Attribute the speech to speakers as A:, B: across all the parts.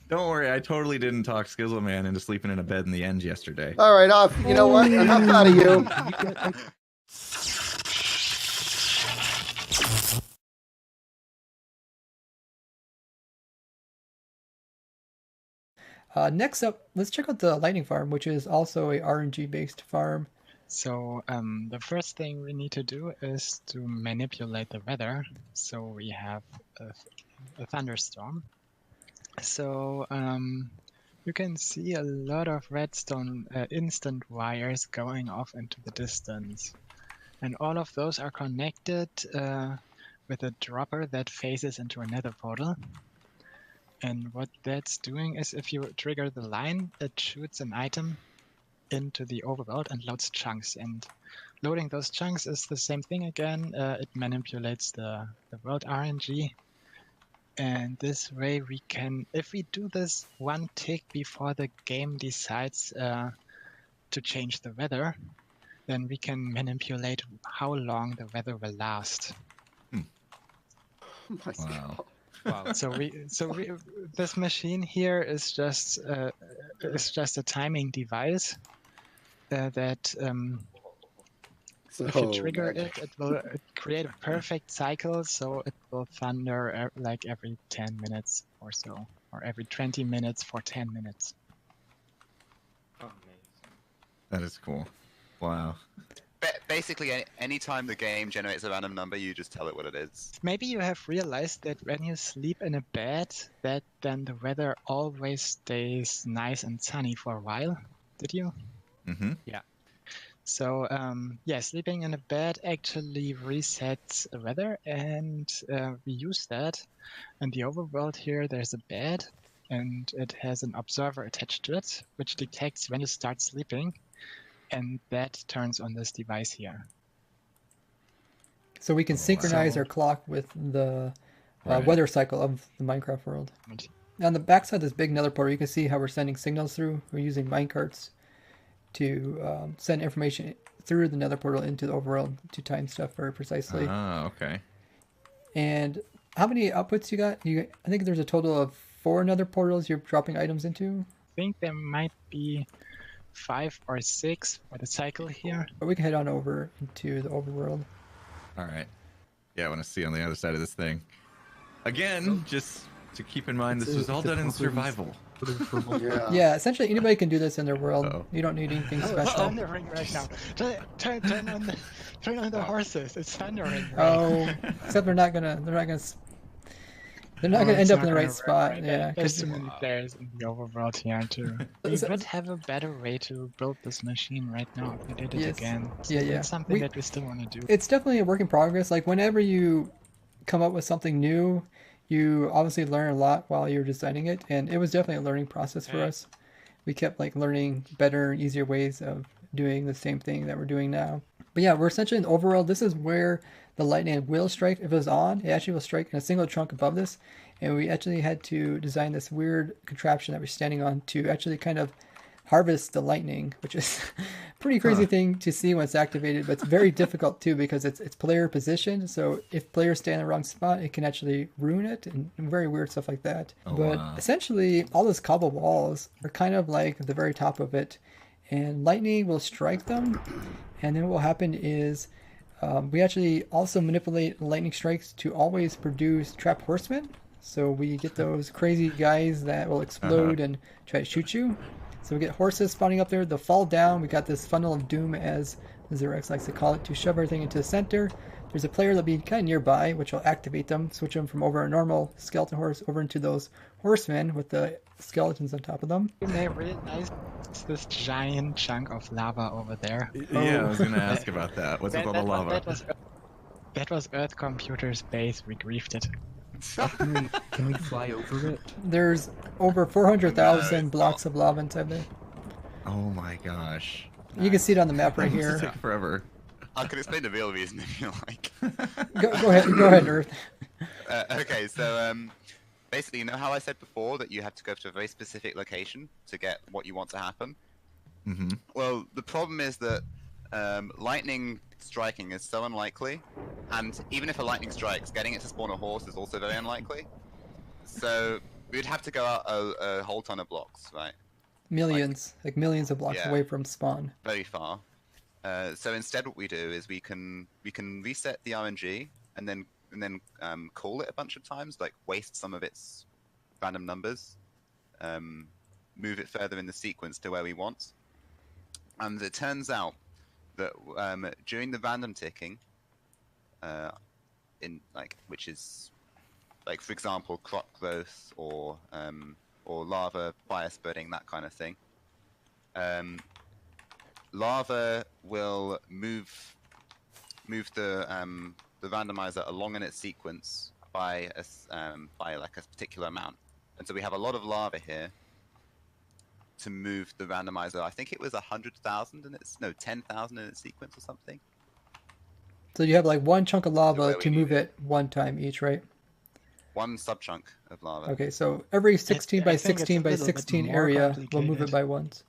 A: Don't worry, I totally didn't talk Skizzleman into sleeping in a bed in the end yesterday.
B: All right, off. You know what? Enough out of you.
C: Next up, let's check out the Lightning Farm, which is also a RNG-based farm.
D: So the first thing we need to do is to manipulate the weather. So we have a thunderstorm. So you can see a lot of redstone instant wires going off into the distance. And all of those are connected with a dropper that faces into a nether portal. And what that's doing is if you trigger the line, it shoots an item into the overworld and loads chunks. And loading those chunks is the same thing again. It manipulates the world RNG. And this way we can, if we do this one tick before the game decides to change the weather, then we can manipulate how long the weather will last.
B: Oh my
A: Wow.
B: God.
D: Wow. So this machine here is just a timing device that if you trigger
B: magic.
D: it will create a perfect cycle. So it will thunder like every 10 minutes or so, or every 20 minutes for 10 minutes.
A: That is cool. Wow.
E: Basically, anytime the game generates a random number, you just tell it what it is.
D: Maybe you have realized that when you sleep in a bed, that then the weather always stays nice and sunny for a while. Did you?
A: Mm-hmm.
D: Yeah. So yeah, sleeping in a bed actually resets the weather, and we use that. In the overworld here, there's a bed, and it has an observer attached to it, which detects when you start sleeping, and that turns on this device here.
C: So we can synchronize
D: wow.
C: our clock with the
A: Right.
C: weather cycle of the Minecraft world.
D: Right.
C: On the backside of this big nether portal, you can see how we're sending signals through. We're using minecarts to send information through the nether portal into the overworld to time stuff very precisely.
A: Ah, okay.
C: And how many outputs you got? I think there's a total of 4 nether portals you're dropping items into.
D: I think there might be 5 or 6 for the cycle here.
C: But we can head on over into the overworld.
A: All right. Yeah, I want to see on the other side of this thing. Again, just to keep in mind, this was all done in survival.
B: Yeah.
C: Yeah, essentially anybody can do this in their world.
A: Uh-oh.
C: You don't need anything
D: It's
C: special.
D: thundering right now. Turn on the horses. It's thundering. Right?
C: Oh, except they're not gonna end
D: It's
C: up
D: not
C: in the right
D: gonna work,
C: spot.
D: right?
C: Yeah,
D: There's
C: 'cause-
D: too many players in the overworld here too. We
C: So-
D: would have a better way to build this machine right now if we did it
C: Yes.
D: again. So
C: Yeah, yeah.
D: It's something that we still want to do.
C: it's definitely a work in progress. Like whenever you come up with something new, you obviously learn a lot while you're designing it, and it was definitely a learning process for us. We kept like learning better, easier ways of doing the same thing that we're doing now. But yeah, we're essentially in the overworld. This is where the lightning will strike. If it was on, it actually will strike in a single chunk above this. And we actually had to design this weird contraption that we're standing on to actually kind of harvest the lightning, which is a pretty crazy thing to see when it's activated, but it's very difficult too because it's player positioned. So if players stay in the wrong spot, it can actually ruin it and very weird stuff like that.
A: Oh,
C: but
A: wow.
C: essentially, all those cobble walls are kind of like the very top of it, and lightning will strike them. And then what will happen is we actually also manipulate lightning strikes to always produce trapped horsemen. So we get those crazy guys that will explode and try to shoot you. So we get horses spawning up there. They'll fall down. We got this funnel of doom, as Zerex likes to call it, to shove everything into the center. There's a player that'll be kind of nearby, which will activate them, switch them from over a normal skeleton horse over into those horsemen with the skeletons on top of them.
D: You may realize this giant chunk of lava over there.
A: Yeah, I was going to ask about that. What's with all the lava?
D: That was Earth Computer's base. We griefed it.
F: Can we fly over it?
C: There's over 400,000 blocks of lava inside there.
A: Oh my gosh.
C: You can see it on the map right
A: This
C: here.
A: will take forever.
E: I can explain the real reason if you like.
C: Go ahead, Earth.
E: Okay, so basically, you know how I said before that you have to go to a very specific location to get what you want to happen?
A: Mm-hmm.
E: Well, the problem is that lightning striking is so unlikely, and even if a lightning strikes, getting it to spawn a horse is also very unlikely. So we'd have to go out a whole ton of blocks, right?
C: Millions, like millions of blocks
E: Yeah.
C: away from spawn.
E: Very far. So instead, what we do is we can reset the RNG and then call it a bunch of times, like waste some of its random numbers, move it further in the sequence to where we want. And it turns out that during the random ticking, which is like, for example, crop growth or lava fire spreading, that kind of thing. Lava will move the randomizer along in its sequence by like a particular amount, and so we have a lot of lava here to move the randomizer. I think it was 100,000 in its 10,000 in its sequence or something.
C: So you have like one chunk of lava
E: where
C: to
E: we
C: move
E: need
C: it one time each, right?
E: One sub chunk of lava.
C: Okay, so every 16 by
D: I think it's a
C: 16 by
D: little bit
C: 16
D: more
C: area will move it
D: complicated.
C: by ones.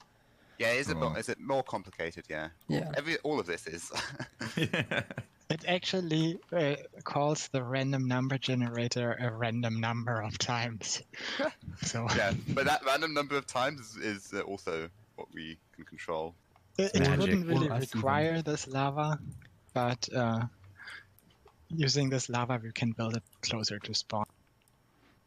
E: Yeah, is
A: Oh.
E: it more complicated? Yeah.
C: Yeah.
E: All of this is.
A: Yeah.
D: It actually calls the random number generator a random number of times. So
E: Yeah, but that random number of times is also what we can control.
D: it
A: magic.
D: wouldn't really
F: Or us even.
D: require this lava, but using this lava, we can build it closer to spawn.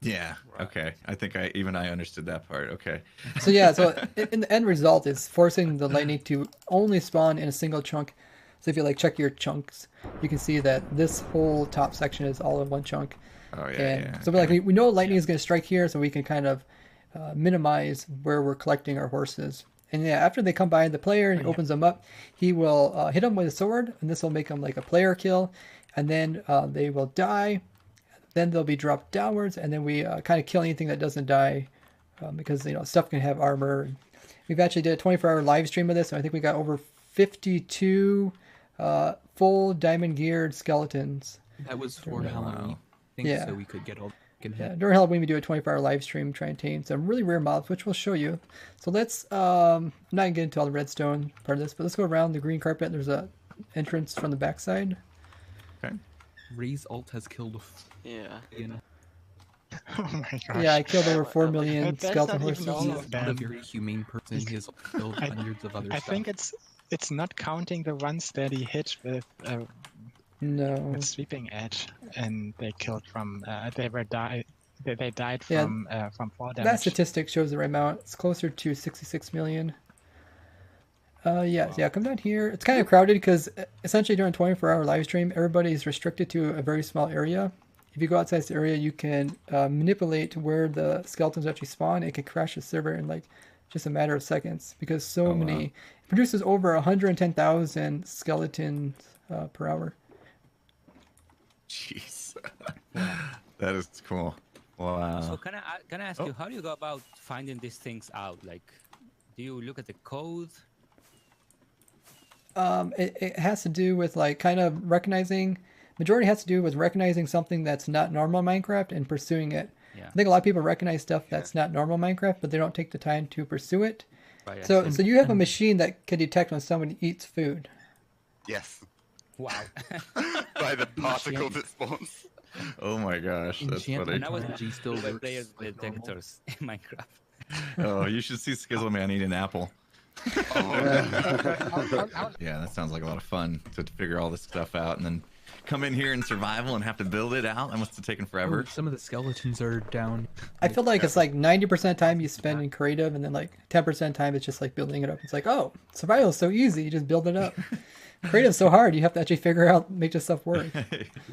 A: Yeah. Okay. I think I understood that part. Okay.
C: So yeah, so in the end result is forcing the lightning to only spawn in a single chunk. So if you like check your chunks, you can see that this whole top section is all in one chunk.
A: Oh yeah.
C: And
A: yeah.
C: so we know lightning is going to strike here, so we can kind of minimize where we're collecting our horses. And yeah, after they come by the player and he opens them up, he will hit them with a sword, and this will make them like a player kill. And then they will die. Then they'll be dropped downwards, and then we kind of kill anything that doesn't die, because stuff can have armor. We've actually did a 24-hour live stream of this, and I think we got over 52 full diamond geared skeletons.
F: That was for
C: Wow.
F: Halloween. I think
C: Yeah.
F: so we could get all can
C: Yeah,
F: hit.
C: during Halloween we do a 24-hour live stream trying to tame some really rare mobs, which we'll show you. So let's I'm not gonna get into all the redstone part of this, but let's go around the green carpet. There's a entrance from the backside.
A: Okay.
F: Ray's ult has killed
G: Yeah.
D: Oh my gosh.
C: Yeah, I killed over 4 million
D: That's
C: skeleton
D: not even
C: horses.
D: all
F: He's
D: of
F: not a
D: them.
F: very humane person. He has killed
D: I-
F: hundreds of other
D: I
F: stuff.
D: think it's not counting the ones that he hit
C: No.
D: with sweeping edge, and they killed from they died
C: Yeah,
D: from fall
C: That
D: damage.
C: statistic shows the right amount. It's closer to 66 million. Yeah, come down here. It's kind of crowded because essentially during 24-hour live stream, everybody is restricted to a very small area. If you go outside this area, you can manipulate where the skeletons actually spawn. It can crash the server in like just a matter of seconds because so many. It produces over 110,000 skeletons per hour.
A: Jeez. That is cool. Wow.
H: So can I ask you, how do you go about finding these things out? Like, do you look at the code?
C: It has to do with like kind of recognizing. Majority has to do with recognizing something that's not normal in Minecraft and pursuing it.
H: Yeah.
C: I think a lot of people recognize stuff that's not normal in Minecraft, but they don't take the time to pursue it.
H: Right,
C: So you have a machine that can detect when someone eats food.
E: Yes.
H: wow.
E: By the particle that spawns.
A: Oh my gosh, that's
F: Enchantment
A: funny.
H: I was
F: technology still
H: by
F: works
H: player
F: like normal.
H: detectors in Minecraft.
A: Oh, you should see Skizzle Man eat an apple. Yeah, that sounds like a lot of fun to figure all this stuff out and then come in here in survival and have to build it out. That must have taken forever.
F: Oh, some of the skeletons are down.
C: I feel like it's like 90% of time you spend in creative, and then like 10% of time it's just like building it up. It's like, oh, survival is so easy, you just build it up. Creative's so hard, you have to actually figure out, make this stuff work.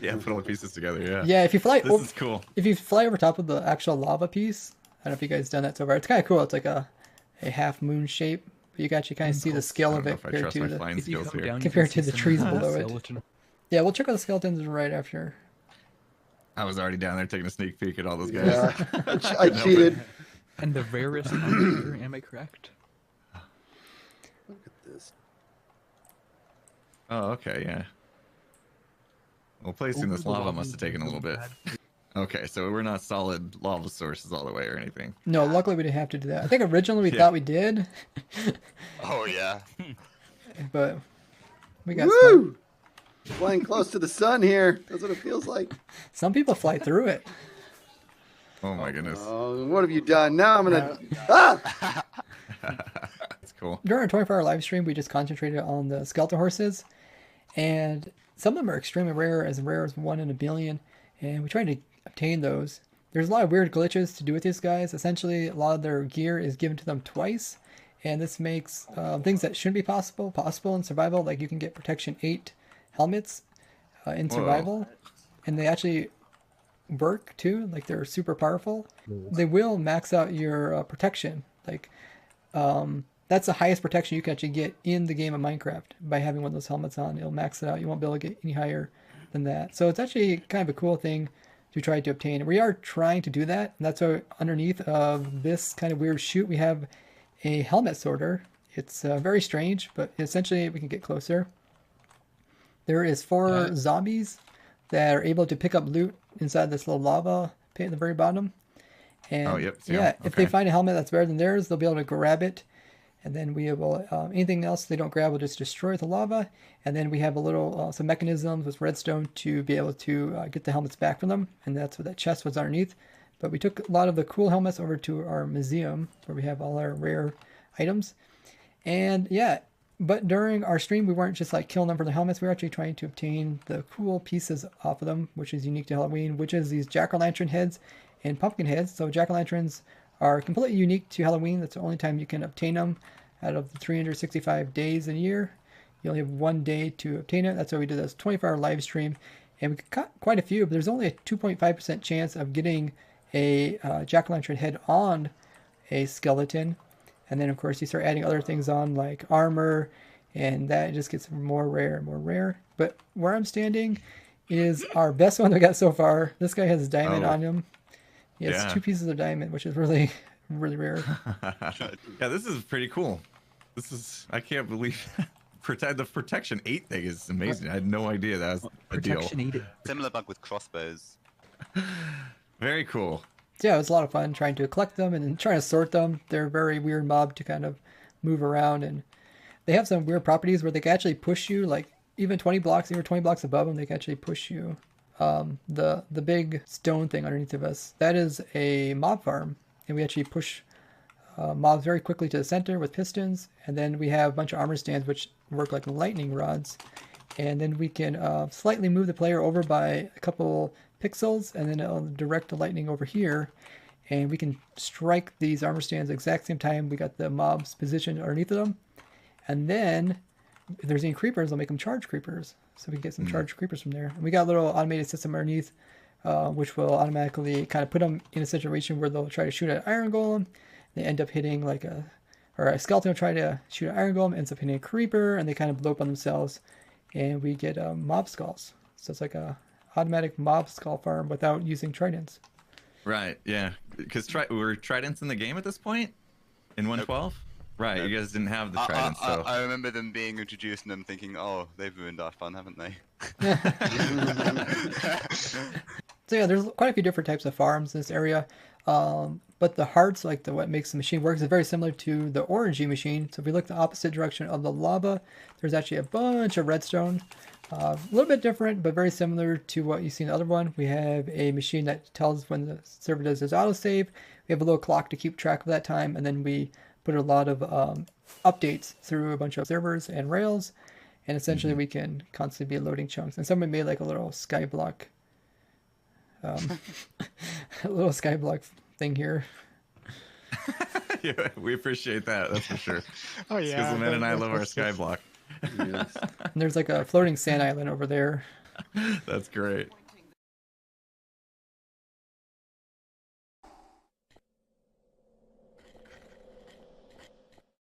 A: Yeah, put all the pieces together. Yeah.
C: Yeah, if you fly
A: This is cool.
C: if you fly over top of the actual lava piece, I don't know if you guys done that so far. It's kind of cool. It's like a half moon shape, but you can actually kind of see the scale
A: I
C: of
A: don't know
C: it
A: if I
C: compared
A: trust
C: to
A: my
C: the.
A: flying
F: If you
A: skills
F: come
A: here.
F: down, you
C: Compared
F: can
C: to the
F: see
C: trees
F: some
C: below it.
F: skeleton.
C: Yeah, we'll check out the skeletons right after.
A: I was already down there taking a sneak peek at all those guys.
B: Yeah. I cheated.
F: And the rarest hunter, am I correct?
B: Look at this.
A: Oh, okay, yeah. Well, placing
F: Over
A: this
F: the
A: lava
F: lava
A: must have taken a little bit.
F: bad.
A: Okay, so we're not solid lava sources all the way or anything.
C: No, luckily we didn't have to do that. I think originally we
A: Yeah.
C: thought we did,
E: Oh yeah.
C: but we got some.
B: Woo! Flying close to the sun here. That's what it feels like.
C: Some people fly through it.
A: Oh my goodness.
B: Oh, what have you done? Now I'm gonna. Ah!
A: That's cool.
C: During our 24-hour live stream, we just concentrated on the skeleton horses, and some of them are extremely rare as 1 in a billion, and we tried to obtain those. There's a lot of weird glitches to do with these guys. Essentially, a lot of their gear is given to them twice, and this makes things that shouldn't be possible in survival. Like you can get protection 8 helmets in survival, and they actually work too. Like they're super powerful. They will max out your protection. Like that's the highest protection you can actually get in the game of Minecraft by having one of those helmets on. It'll max it out. You won't be able to get any higher than that. So it's actually kind of a cool thing to try to obtain. We are trying to do that. And that's why underneath of this kind of weird chute, we have a helmet sorter. It's very strange, but essentially we can get closer. There is 4 zombies that are able to pick up loot inside this little lava pit at the very bottom. And
A: Oh, yep, see 'em.
C: yeah, if they
A: Okay.
C: find a helmet that's better than theirs, they'll be able to grab it. And then we will, anything else they don't grab will just destroy the lava. And then we have a little, some mechanisms with redstone to be able to get the helmets back from them. And that's what that chest was underneath. But we took a lot of the cool helmets over to our museum where we have all our rare items. And yeah, but during our stream, we weren't just like killing them for the helmets. We were actually trying to obtain the cool pieces off of them, which is unique to Halloween, which is these jack-o'-lantern heads and pumpkin heads. So jack-o'-lanterns are completely unique to Halloween. That's the only time you can obtain them out of the 365 days in a year. You only have 1 day to obtain it. That's why we did this 24-hour live stream. And we got quite a few, but there's only a 2.5% chance of getting a jack-o'-lantern head on a skeleton. And then, of course, you start adding other things on, like armor, and that just gets more rare and more rare. But where I'm standing is our best one we got so far. This guy has diamond
A: Oh.
C: on him. He has
A: Yeah.
C: 2 pieces of diamond, which is really, really rare.
A: Yeah, this is pretty cool. This is, I can't believe the protection 8 thing is amazing. I had no idea that was a deal.
F: Protection 8.
E: Similar bug with crossbows.
A: Very cool.
C: So yeah, it was a lot of fun trying to collect them and then trying to sort them. They're a very weird mob to kind of move around, and they have some weird properties where they can actually push you, like even 20 blocks above them, they can actually push you. The big stone thing underneath of us, that is a mob farm, and we actually push mobs very quickly to the center with pistons, and then we have a bunch of armor stands which work like lightning rods, and then we can slightly move the player over by a couple pixels, and then it'll direct the lightning over here, and we can strike these armor stands at the exact same time we got the mobs positioned underneath of them. And then if there's any creepers, I'll make them charge creepers, so we can get some charged creepers from there. And we got a little automated system underneath, which will automatically kind of put them in a situation where they'll try to shoot at iron golem. They end up hitting like a skeleton will try to shoot an iron golem, ends up hitting a creeper, and they kind of blow up on themselves, and we get mob skulls. So it's like a automatic mob skull farm without using tridents.
A: Right, yeah. Because were tridents in the game at this point? In 112? Right,
E: Nope.
A: you guys didn't have the tridents, so...
E: I remember them being introduced and them thinking, oh, they've ruined our fun, haven't they?
C: So yeah, there's quite a few different types of farms in this area. But the hearts, like what makes the machine work, is very similar to the orangey machine. So if we look the opposite direction of the lava, there's actually a bunch of redstone. A little bit different, but very similar to what you see in the other one. We have a machine that tells when the server does its autosave. We have a little clock to keep track of that time, and then we put a lot of updates through a bunch of servers and rails, and essentially we can constantly be loading chunks. And someone made like a little skyblock, a little skyblock thing here.
A: Yeah, we appreciate that, that's for sure.
D: Oh yeah.
A: Skizzleman and I
D: that
A: love our
D: was just-
A: skyblock.
B: Yes.
C: And there's like a floating sand island over there.
A: That's great.